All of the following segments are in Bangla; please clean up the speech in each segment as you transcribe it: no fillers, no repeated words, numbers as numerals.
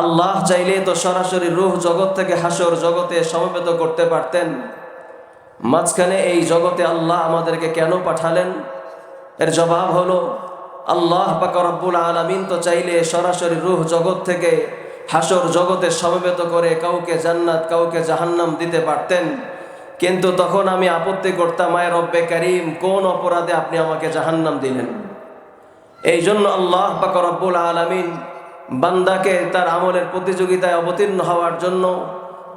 আল্লাহ চাইলে তো সরাসরি রূহ জগৎ থেকে হাসর জগতে সমবেত করতে পারতেন। মাঝখানে এই জগতে আল্লাহ আমাদেরকে কেন পাঠালেন? এর জবাব হলো, আল্লাহ পাক রব্বুল আলামিন তো চাইলে সরাসরি রূহ জগৎ থেকে হাসর জগতে সমবেত করে কাউকে জান্নাত কাউকে জাহান্নাম দিতে পারতেন, কিন্তু তখন আমি আপত্তি করতাম, আয় রব্বে কারীম, কোন অপরাধে আপনি আমাকে জাহান্নাম দিলেন? এই জন্য আল্লাহ পাক রব্বুল আলামিন বান্দাকে তার আমলের প্রতিযোগিতায় অবতীর্ণ হওয়ার জন্য,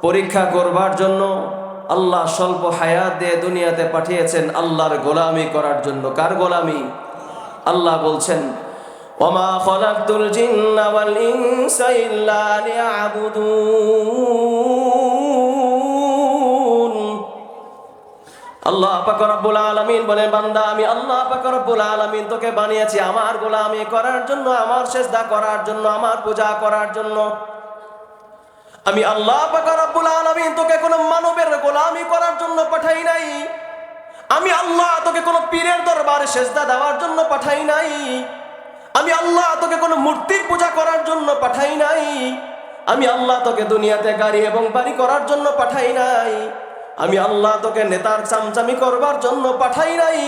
পরীক্ষা করবার জন্য আল্লাহ স্বল্প হায়াত দিয়ে দুনিয়াতে পাঠিয়েছেন আল্লাহর গোলামি করার জন্য। কার গোলামি? আল্লাহ বলছেন, ওমা খলাকতুল জিন্না ওয়াল ইনসা ইল্লা লিয়াবুদুন। আল্লাহ পাক রব্বুল আলামিন বলেন, বান্দা, আমি আল্লাহ পাক রব্বুল আলামিন তোকে বানিয়েছি আমার গোলামি করার জন্য, আমার সিজদা করার জন্য, আমার পূজা করার জন্য। আমি আল্লাহ পাক রব্বুল আলামিন তোকে কোনো মানবের গোলামি করার জন্য পাঠাই নাই। আমি আল্লাহ তোকে কোনো পীরের দরবারে সিজদা দেওয়ার জন্য পাঠাই নাই। আমি আল্লাহ তোকে কোনো মূর্তির পূজা করার জন্য পাঠাই নাই। আমি আল্লাহ তোকে দুনিয়াতে গাড়ি এবং বাড়ি করার জন্য পাঠাই নাই। আমি আল্লাহ তোকে নেতার চামচামি করবার জন্য পাঠাই নাই।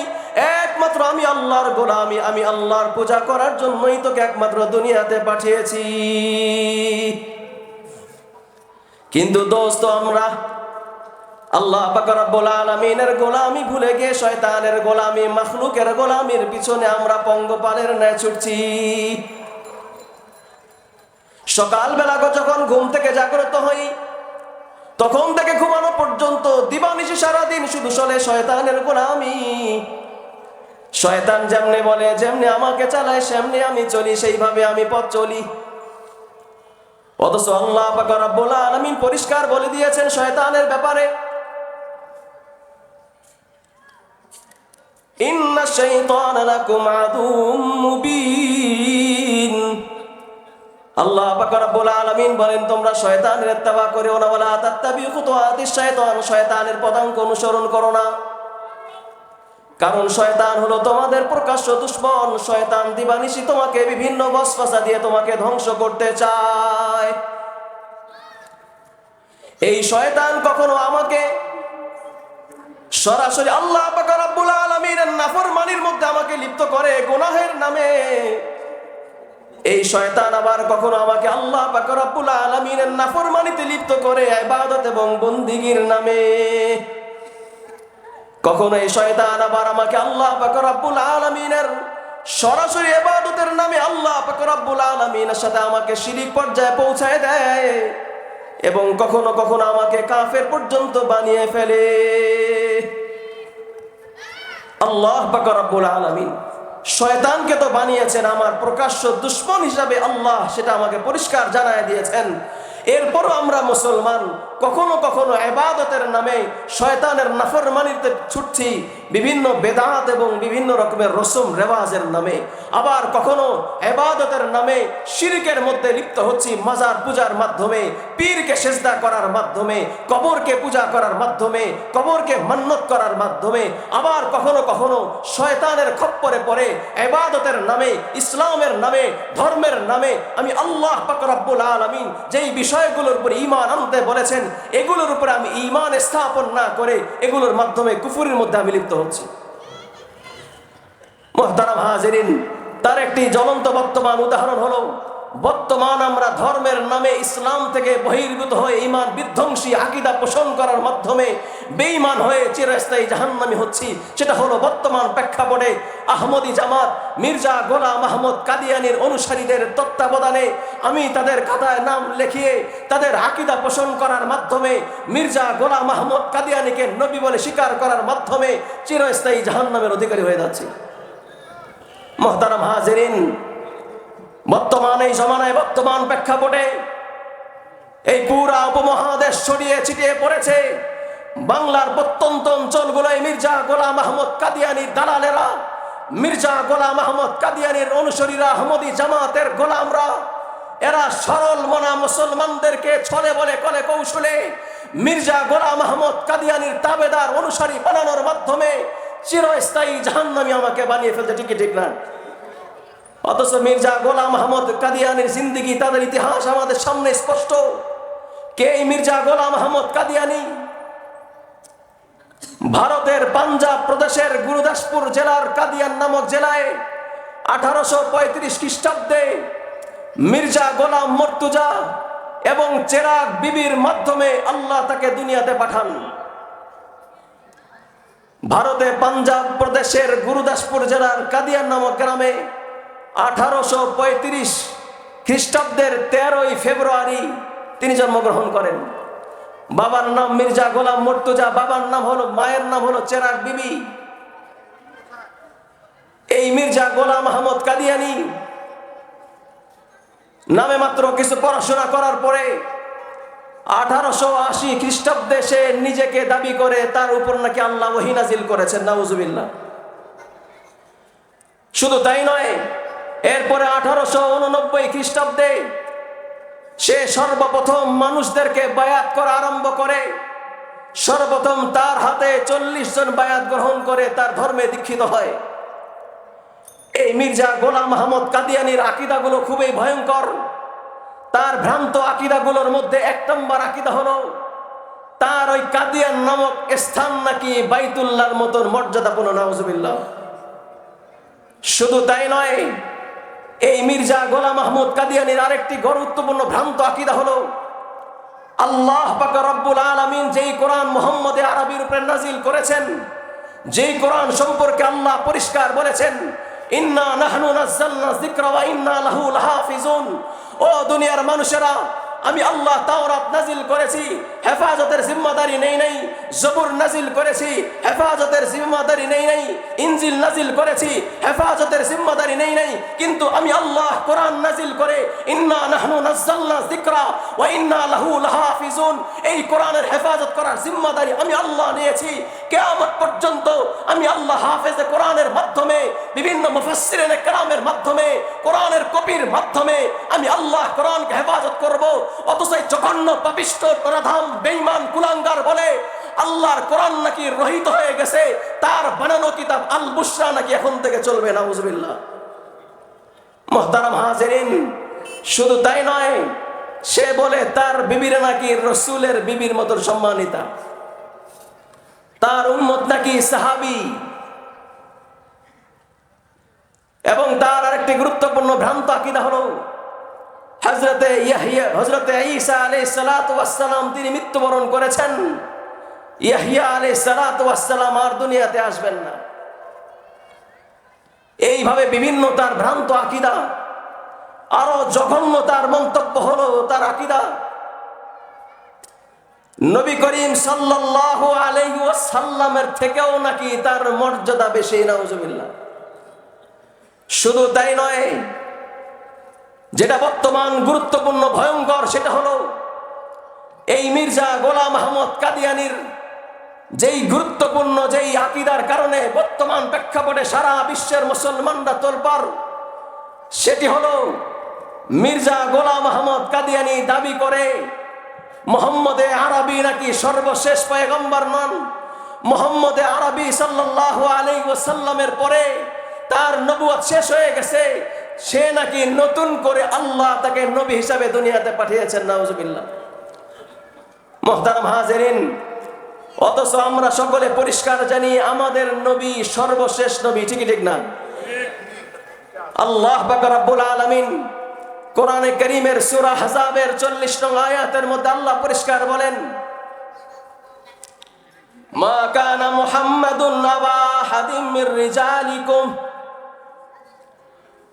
একমাত্র আমি আল্লাহর গোলামি, আমি আল্লাহর পূজা করার জন্যই তোকে একমাত্র দুনিয়াতে পাঠিয়েছি। কিন্তু দোস্ত, আমরা আল্লাহ পাক রব্বুল আলামিনের গোলামি ভুলে গিয়ে শয়তানের গোলামি, মাখলুকের গোলামির পিছনে আমরা পঙ্গপালের ন্যায় ছুটছি। সকালবেলা যখন ঘুম থেকে জাগ্রত হই, তখন থেকে ঘুমানো পর্যন্ত দিবানিশি সারাদিন শুধু চলে শয়তানের গোলামি। শয়তান যেমনে বলে, যেমনে আমাকে চালায়, সেমনে আমি চলি, সেইভাবে আমি পথ চলি। অথচ আল্লাহ পাক রব্বুল আলামিন পরিষ্কার বলে দিয়েছেন শয়তানের ব্যাপারে, ইন্না শাইতানা লাকুম আদুউম মুবিন। আল্লাহ পাক রব্বুল আলামিন বলেন, তোমরা শয়তানের ইত্তেবা করিও না, ওয়ালা তাত্তাবিউ খুতুওয়াতিশ শাইতান, শয়তানের পদাঙ্ক অনুসরণ করো না। কারণ শয়তান হলো তোমাদের প্রকাশ্য দুশমন। শয়তান দিবানিশি তোমাকে বিভিন্ন ওয়াসওয়াসা দিয়ে তোমাকে ধ্বংস করতে চায়। এই শয়তান কখনো আমাকে সরাসরি আল্লাহ পাক রব্বুল আলামিনের নাফরমানির মধ্যে আমাকে লিপ্ত করে গুনাহের নামে। এই শয়তান আবার কখনো আমাকে আল্লাহ পাক রব্বুল আলামিনের নাফরমানিতে লিপ্ত করে ইবাদত এবং বন্দিগির নামে। কখনো এই শয়তান আবার আমাকে আল্লাহ পাক রব্বুল আলামিনের সরাসরি ইবাদতের নামে আল্লাহ পাক রব্বুল আলামিনের সাথে আমাকে শিরিক পর্যায়ে পৌঁছায় দেয়, এবং কখনো কখনো আমাকে কাফের পর্যন্ত বানিয়ে ফেলে। আল্লাহ পাক রব্বুল আলামিন শয়তানকে তো বানিয়েছেন আমার প্রকাশ্য দুশমন হিসাবে, আল্লাহ সেটা আমাকে পরিষ্কার জানায় দিয়েছেন। এরপরও আমরা মুসলমান কখনো কখনো ইবাদতের নামে শয়তানের নাফরমানিতে ছুটছি, বিভিন্ন বেদাত এবং বিভিন্ন রকমের রসম রেওয়াজের নামে। আবার কখনো ইবাদতের নামে শিরকের মধ্যে লিপ্ত হচ্ছি, মাজার পূজার মাধ্যমে, পীরকে সিজদা করার মাধ্যমে, কবরকে পূজা করার মাধ্যমে, কবরকে মান্নত করার মাধ্যমে। আবার কখনো কখনো শয়তানের খপ্পরে পড়ে ইবাদতের নামে, ইসলামের নামে, ধর্মের নামে আমি আল্লাহ পাক রব্বুল আলামিন যেই বিষয়গুলোর উপর ঈমান আনতে বলেছেন, এগুলোর উপরে আমি ঈমান স্থাপন না করে এগুলোর মাধ্যমে কুফরের মধ্যে আমি লিপ্ত হচ্ছি। মুহতারাম হাজিরিন, তার একটি জ্বলন্ত বর্তমান উদাহরণ হলো, বর্তমান আমরা ধর্মের নামে ইসলাম থেকে বহির্ভূত হয়ে ঈমান বিধ্বংসী আকীদা পোষণ করার মাধ্যমে বেঈমান হয়ে চিরস্থায়ী জাহান্নামী হচ্ছি। সেটা হলো বর্তমান প্রেক্ষাপটে আহমদী জামাত, মির্জা গোলাম আহমদ কাদিয়ানীর অনুসারীদের তত্ত্বাবধানে আমি তাদের খাতায় নাম লিখিয়ে তাদের আকীদা পোষণ করার মাধ্যমে মির্জা গোলাম আহমদ কাদিয়ানীকে নবী বলে স্বীকার করার মাধ্যমে চিরস্থায়ী জাহান্নামের অধিকারী হয়ে যাচ্ছি। মুহতারাম হাজিরিন, বর্তমান এই জমানায়, বর্তমান প্রেক্ষাপটে এই পুরা উপমহাদেশ ছড়িয়ে ছিটিয়ে পড়েছে। বাংলার প্রত্যন্ত অঞ্চলগুলোয় মির্জা গোলাম আহমদ কাদিয়ানীর দালালেরা, মির্জা গোলাম আহমদ কাদিয়ানীর অনুসারীরা, আহমদী জামাতের গোলামরা, এরা সরল মনা মুসলমানদেরকে ছলে বলে কলে কৌশলে মির্জা গোলাম আহমদ কাদিয়ানীর তাবেদার অনুসারী বানানোর মাধ্যমে চিরস্থায়ী জাহান্নামী আমাকে বানিয়ে ফেলতে। ঠিক ঠিক না? অথচ মির্জা গোলাম আহমদ কাদিয়ানির জিন্দেগি, তাদের ইতিহাস আমাদের সামনে স্পষ্ট। কে এই মির্জা গোলাম আহমদ কাদিয়ানি? ভারতের পাঞ্জাব প্রদেশের গুরুদাসপুর জেলার কাদিয়ান নামক জেলায় 1835 খ্রিস্টাব্দে মির্জা গোলাম মর্তুজা এবং চেরাগ বিবির মাধ্যমে আল্লাহ তাকে দুনিয়াতে পাঠান। ভারতে পাঞ্জাব প্রদেশের গুরুদাসপুর জেলার কাদিয়ান নামক গ্রামে 1835 খ্রিস্টাব্দের 13ই ফেব্রুয়ারি তিনি জন্মগ্রহণ করেন। বাবার নাম মির্জা গোলাম মর্তুজা, বাবার নাম হলো, মায়ের নাম হলো চেরাগ বিবি। এই মির্জা গোলাম আহমদ কাদিয়ানি নামে মাত্র কিছু পড়াশোনা করার পরে 1880 খ্রিস্টাব্দে সে নিজেকে দাবি করে তার উপর নাকি আল্লাহ ওহী নাজিল করেছেন, নাউজুবিল্লাহ। শুধু তাই নয়, এরপরে 1889 খ্রিস্টাব্দে সে সর্বপ্রথম মানুষদেরকে বায়াত করা আরম্ভ করে। সর্বপ্রথম তার হাতে 40 জন বায়াত গ্রহণ করে তার ধর্মে দীক্ষিত হয়। এই মির্জা গোলাম আহমদ কাদিয়ানির আকীদাগুলো খুবই ভয়ঙ্কর। তার ভ্রান্ত আকীদাগুলোর মধ্যে 1 নম্বর আকীদা হলো তার ওই কাদিয়ান নামক স্থান নাকি বাইতুল্লাহর মতন মর্যাদাপূর্ণ, নাউজুবিল্লাহ। শুধু তাই নয়, এই মির্জা গোলাম আহমদ কাদিয়ানির আরেকটি গুরুত্বপূর্ণ ভ্রান্ত আকীদা হলো আল্লাহ পাক রব্বুল আলামিন যেই কোরআন মুহাম্মদে আরবির উপরে নাজিল করেছেন, যেই কোরআন সম্পর্কে আল্লাহ পরিষ্কার বলেছেন, ইন্না নাহনু নাযালনা যিকরা ওয়া ইন্না লাহু লাহাফিজুন। ও দুনিয়ার মানুষেরা, আমি আল্লাহ তাওরাত নাজিল করেছি, হেফাজতের জিম্মাদারি নেই নাই। জবুর নাজিল করেছি, হেফাজতের জিম্মাদারি নেই নাই। ইনজিল নাজিল করেছি, হেফাজতের জিম্মাদারি নেই নাই। কিন্তু আমি আল্লাহ কোরআন নাজিল করে ইন্না নাহনু নাযালনা যিকরা ওয়া ইন্না লাহু লাহাফিজুন, এই কোরআনের হেফাজত করার জিম্মাদারি আমি আল্লাহ নিয়েছি। কিয়ামত পর্যন্ত আমি আল্লাহ হাফেজে কোরআনের মাধ্যমে, বিভিন্ন মুফাসসিরিনে কেরামের মাধ্যমে, কোরআনের কপির মাধ্যমে আমি আল্লাহ কোরআনকে হেফাজত করব। অথচ জঘন্য পাপিষ্ঠ প্রধান বেঈমান কুলাঙ্গার বলে আল্লাহর কোরআন নাকি রহিত হয়ে গেছে, তার বানানো কিতাব আল বুশরা নাকি এখন থেকে চলবে, নাউজুবিল্লাহ। মুহতারাম হাজিরিন, শুধু তাই নয়, সে বলে তার বিবির নাকি রসুলের বিবির মতো সম্মানিতা, তার উম্মত নাকি সাহাবী। এবং তার আরেকটি গুরুত্বপূর্ণ ভ্রান্ত আকীদা হলো হযরতে ঈসা আলাইহিস সালাতু ওয়াস সালাম তিনি মৃত্যুবরণ করেছেন, ইয়াহইয়া আলাইহিস সালাতু ওয়াস সালাম আর দুনিয়াতে আসবেন না। এইভাবে বিভিন্ন তার ভ্রান্ত আকীদা। আরো জঘন্য তার মন্তব্য হলো তার আকীদা নবী করিম সাল্লাল্লাহু আলাইহি ওয়াসাল্লামের থেকেও নাকি তার মর্যাদা বেশি, নাউজুবিল্লাহ। শুধু তাই নয়, যেটা বর্তমান গুরুত্বপূর্ণ ভয়ঙ্কর সেটা হলো এই মির্জা গোলাম আহমদ কাদিয়ানির যেই গুরুত্বপূর্ণ যেই আকীদার কারণে বর্তমান প্রেক্ষাপটে সারা বিশ্বের মুসলমানরা তোলপাড়, সেটি হলো মির্জা গোলাম আহমদ কাদিয়ানি দাবি করে মুহাম্মদে আরবি নাকি সর্বশেষ পয়গম্বর নন। মুহাম্মদে আরবি সাল্লাল্লাহু আলাইহি ওয়াসাল্লামের পরে তার নবুয়ত শেষ হয়ে গেছে, সে নাকি নতুন করে আল্লাহ তাকে নবী হিসাবে দুনিয়াতে পাঠিয়েছেন, নাউজুবিল্লাহ। মুহতারাম হাজিরিন, অথচ আমরা সকলে পরিষ্কার জানি আমাদের নবী সর্বশেষ নবী, ঠিক ঠিক না? আল্লাহ পাক রব্বুল আলামিন কোরআনে কারীমের সূরা আহজাবের 40 নং আয়াতের মধ্যে আল্লাহ পরিষ্কার বলেন, মা কানা মুহাম্মাদুন আবা হাদিম মির রিজালিকুম,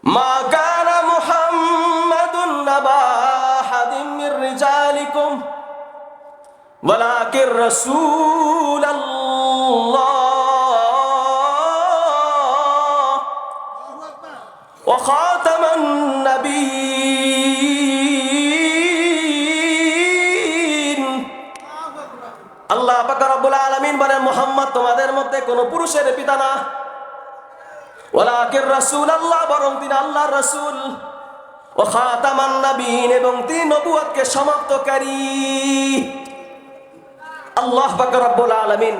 মা কানা মুহাম্মাদুন আবা হাদিম মির রিজালিকুম ওয়ালাকির রাসূলুল্লাহ ওয়া খাতামান নাবিয়্যিন। আল্লাহ পাক রব্বুল আলামিন বলেন, মুহাম্মদ তোমাদের মধ্যে কোনো পুরুষের পিতা না, ওয়ালাকির রাসূলুল্লাহ, বরং তিনি আল্লাহর রাসূল, ওয়া খাতামান নাবিয়্যিন, এবং তিনি নবুয়তকে সমাপ্তকারী। আল্লাহ পাক রব্বুল আলামিন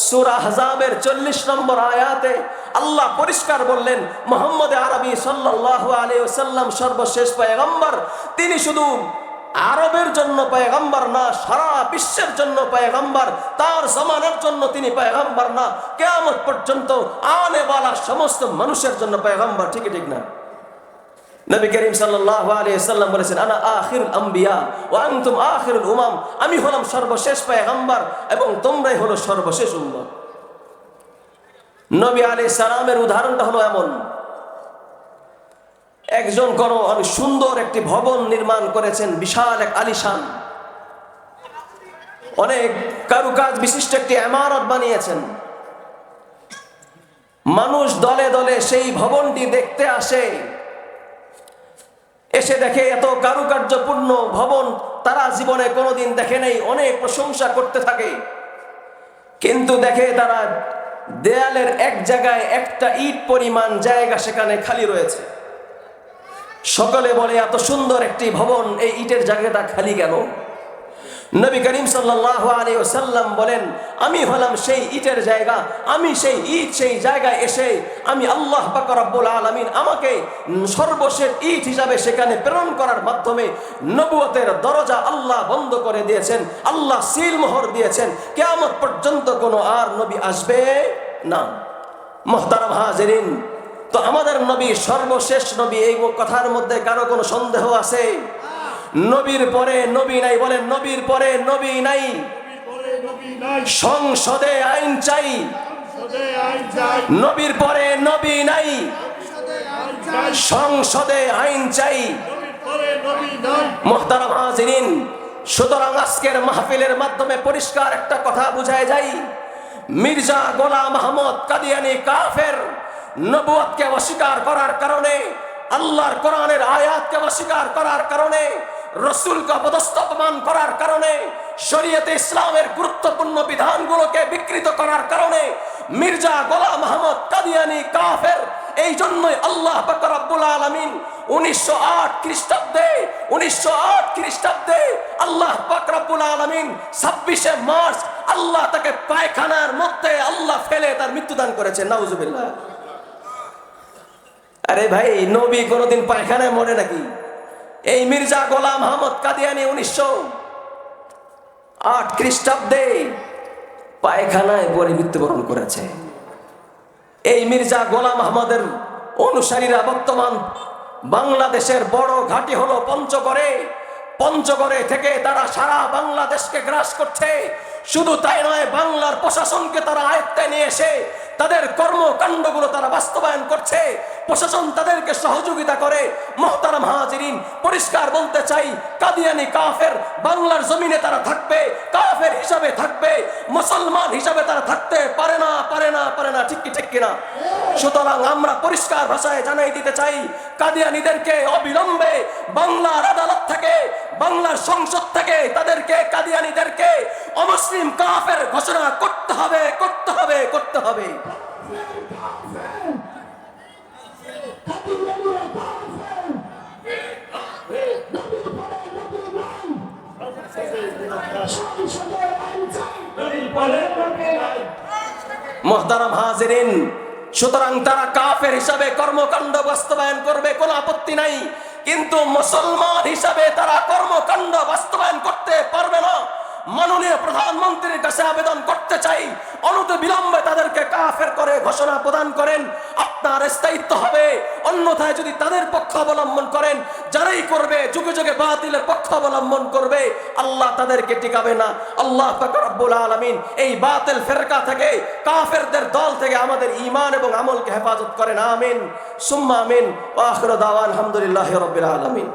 সূরা আহজাবের 40 নম্বর আয়াতে আল্লাহ পরিষ্কার বললেন, মুহাম্মদ আরবি সাল্লাল্লাহু আলাইহি ওয়াসাল্লাম সর্বশেষ পয়গম্বর। তিনি শুধু আরবের জন্য পয়গম্বর না, সারা বিশ্বের জন্য পয়গম্বর। তার জামানার জন্য তিনি পয়গম্বর না, কিয়ামত পর্যন্ত আনে ওয়ালা সমস্ত মানুষের জন্য পয়গম্বর। ঠিক ঠিক না? নবী করিম সাল্লাল্লাহু আলাইহি ওয়াসাল্লাম বলেছেন, আনা আখিরুল আম্বিয়া ওয়া আনতুম আখিরুল উমাম। আমি হলাম সর্বশেষ পয়গম্বর এবং তোমরাই হলো সর্বশেষ উম্মত। নবী আলাইহিস সালামের উদাহরণটা হলো এমন, একজন অনেক সুন্দর একটি ভবন নির্মাণ করেছেন, বিশাল এক আলিশান, অনেক কারুকাজ বিশিষ্ট একটি ইমারত বানিয়েছেন। মানুষ দলে দলে সেই ভবনটি দেখতে আসে, এসে দেখে এত কারুকার্যপূর্ণ ভবন তারা জীবনে কোনোদিন দেখে নেই, অনেক প্রশংসা করতে থাকে। কিন্তু দেখে তারা দেয়ালের এক জায়গায় একটা ইট পরিমাণ জায়গা সেখানে খালি রয়েছে। সকলে বলে, এত সুন্দর একটি ভবন, এই ইটের জায়গাটা খালি কেন? নবী করিম সাল্লাল্লাহু আলাইহি ওয়াসাল্লাম বলেন, আমি হলাম সেই ইটের জায়গা। আমি সেই ইট, সেই জায়গায় এসে আমি আল্লাহ পাক রব্বুল আলামিন আমাকে সর্বশেষ ইট হিসাবে সেখানে প্রেরণ করার মাধ্যমে নবুয়তের দরজা আল্লাহ বন্ধ করে দিয়েছেন, আল্লাহ সিল মোহর দিয়েছেন। কিয়ামত পর্যন্ত কোনো আর নবী আসবে না। মুহতারাম হাজিরিন, তো আমাদের নবী সর্বশেষ নবী, এই কথার মধ্যে কারো কোনো সন্দেহ আছে? নবীর পরে নবী নাই। বলেন, নবীর পরে নবী নাই। সংসদে আইন চাই, নবীর পরে নবী নাই। সংসদে আইন চাই। মুহতারাম হাজিরিন, সুতরাং আজকের মাহফিলের মাধ্যমে পরিষ্কার একটা কথা বুঝায় যায়, মির্জা গোলাম আহমদ কাদিয়ানী কাফের। নবুয়তকে অস্বীকার করার কারণে, আল্লাহর কোরআনের আয়াতকে অস্বীকার করার কারণে, রাসূলকে অপমান করার কারণে, শরীয়তে ইসলামের গুরুত্বপূর্ণ বিধানগুলোকে বিকৃত করার কারণে মির্জা গোলাম আহমদ কাদিয়ানী কাফের। এই জন্যই আল্লাহ পাক রব্বুল আলামিন 1908 খ্রিস্টাব্দে আল্লাহ পাক রব্বুল আলামিন 26শে মার্চ আল্লাহ তাকে পায়খানার মধ্যে আল্লাহ ফেলে তার মৃত্যুদান করেছেন। নাউজুবিল্লাহ। আরে ভাই, নবী কোনদিন পায়খানায় মরে নাকি? এই মির্জা গোলাম আহমদ কাদিয়ানী 1908 খ্রিস্টাব্দে পায়খানায় পরে মৃত্যুবরণ করেছে। এই মির্জা গোলাম আহমদের অনুসারীরা বর্তমান বাংলাদেশের বড় ঘাঁটি হলো পঞ্চগড়ে। পঞ্চগড়ে থেকে তারা সারা বাংলাদেশকে গ্রাস করছে। শুধু তাই নয়, বাংলার প্রশাসনকে তারা আয়ত্তে নিয়ে এসে তাদের কর্মকাণ্ডগুলো তারা বাস্তবায়ন করছে। প্রশাসন তাদেরকে সহযোগিতা করে। মুহতারাম হাজিরিন, পরিষ্কার বলতে চাই, কাদিয়ানী কাফের বাংলার জমিনে তারা থাকবে, কাফের হিসাবে থাকবে, মুসলমান হিসাবে তারা থাকতে পারে না, পারে না, পারে না। ঠিক কি ঠিক কিনা? সুতরাং আমরা পরিষ্কার ভাষায় জানাই দিতে চাই, কাদিয়ানীদেরকে অবিলম্বে বাংলার আদালত থেকে, বাংলার সংসদ থেকে তাদেরকে, কাদিয়ানীদেরকে অমুসলিম কাফের ঘোষণা করতে হবে, করতে হবে, করতে হবে। মুহতারাম হাজিরিন, সুতরাং তারা কাফের হিসাবে কর্মকাণ্ড বাস্তবায়ন করবে, কোনো আপত্তি নাই। কিন্তু মুসলমান হিসাবে তারা কর্মকাণ্ড বাস্তবায়ন করতে পারবে না। মাননীয় প্রধানমন্ত্রীর কাছে আবেদন করতে চাই, অনতিবিলম্বে তাদেরকে কাফের করে ঘোষণা প্রদান করেন, আপনার স্থায়িত্ব হবে। অন্যথায় যদি তাদের পক্ষ অবলম্বন করেন, যারাই করবে যুগে যুগে বাতিলের পক্ষ অবলম্বন করবে, আল্লাহ তাদেরকে টিকাবে না। আল্লাহ পাক রব্বুল আলামিন এই বাতিল ফিরকা থেকে, কাফেরদের দল থেকে আমাদের ঈমান এবং আমলকে হেফাজত করেন। আমিন সুম্মা আমিন। ওয়া আখিরু দাওয়ানা আলহামদুলিল্লাহি রাব্বিল আলামিন।